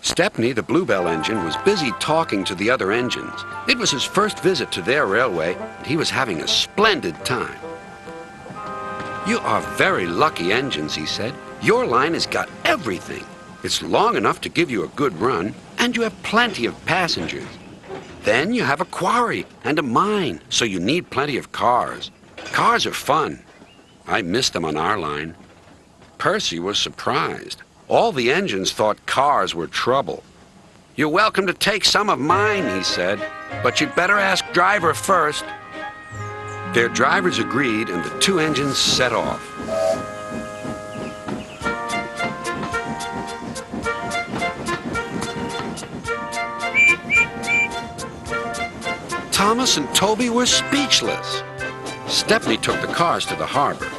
Stepney, the Bluebell engine, was busy talking to the other engines. It was his first visit to their railway, and he was having a splendid time. "You are very lucky engines," he said. "Your line has got everything. It's long enough to give you a good run, and you have plenty of passengers. Then you have a quarry and a mine, so you need plenty of cars. Cars are fun. I missed them on our line." Percy was surprised. All the engines thought cars were trouble. "You're welcome to take some of mine," he said, "but you'd better ask driver first." Their drivers agreed, and the two engines set off. Thomas and Toby were speechless. Stepney took the cars to the harbor.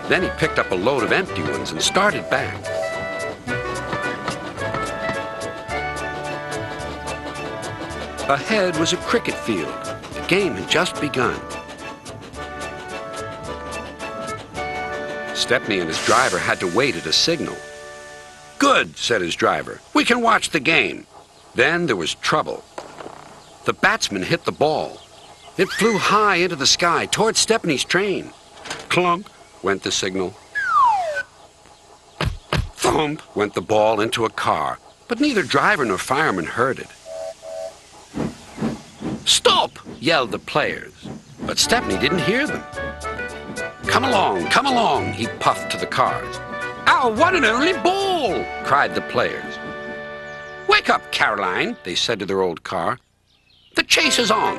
Then he picked up a load of empty ones and started back. Ahead was a cricket field. The game had just begun. Stepney and his driver had to wait at a signal. "Good," said his driver. "We can watch the game." Then there was trouble. The batsman hit the ball. It flew high into the sky toward Stepney's train. Clunk went the signal. Thump went the ball into a car, but neither driver nor fireman heard it. "Stop!" yelled the players, but Stepney didn't hear them. Come along," he puffed to the cars. "Our one and only ball!" cried the players. "Wake up, Carlin," they said to their old car. "The chase is on."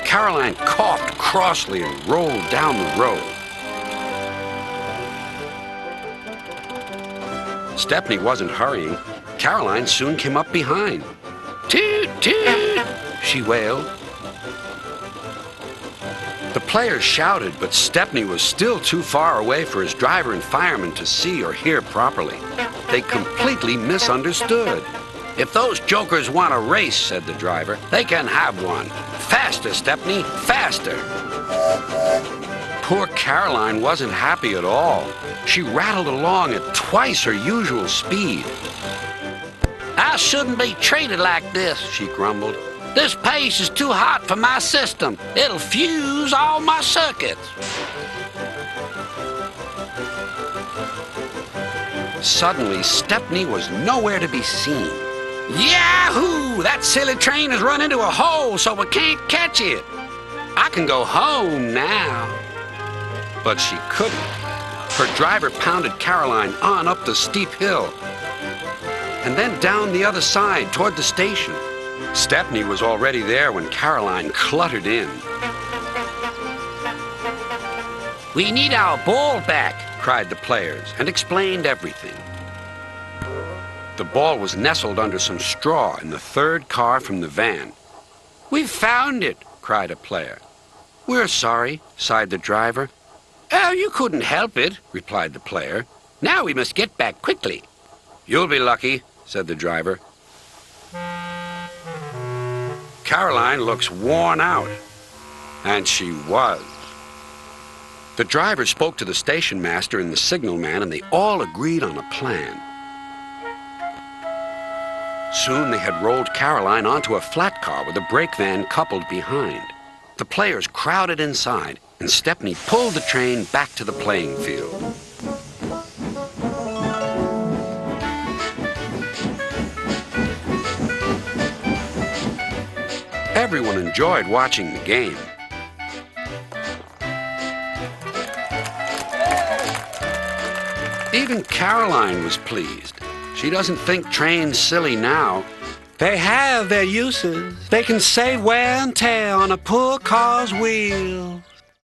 Carlin coughed crossly and rolled down the road. Stepney wasn't hurrying. Carlin soon came up behind. "Toot, toot," she wailed. The players shouted, but Stepney was still too far away for his driver and fireman to see or hear properly. They completely misunderstood. "If those jokers want a race," said the driver, "they can have one. Faster, Stepney, faster." Poor Carlin wasn't happy at all. She rattled along at twice her usual speed. "I shouldn't be treated like this," she grumbled. "This pace is too hot for my system. It'll fuse all my circuits." Suddenly, Stepney was nowhere to be seen. "Yahoo! That silly train has run into a hole, so we can't catch it. I can go home now." But she couldn't. Her driver pounded Carlin on up the steep hill and then down the other side toward the station. Stepney was already there when Carlin cluttered in. "We need our ball back," cried the players, and explained everything. The ball was nestled under some straw in the third car from the van. "We've found it," cried a player. "We're sorry," sighed the driver. "Oh, you couldn't help it," replied the player. "Now we must get back quickly." "You'll be lucky," said the driver. Carlin looks worn out. And she was. The driver spoke to the station master and the signalman, and they all agreed on a plan. Soon they had rolled Carlin onto a flat car with a brake van coupled behind. The players crowded inside, and Stepney pulled the train back to the playing field. Everyone enjoyed watching the game. Even Carlin was pleased. She doesn't think trains silly now. They have their uses. They can save wear and tear on a poor car's wheel.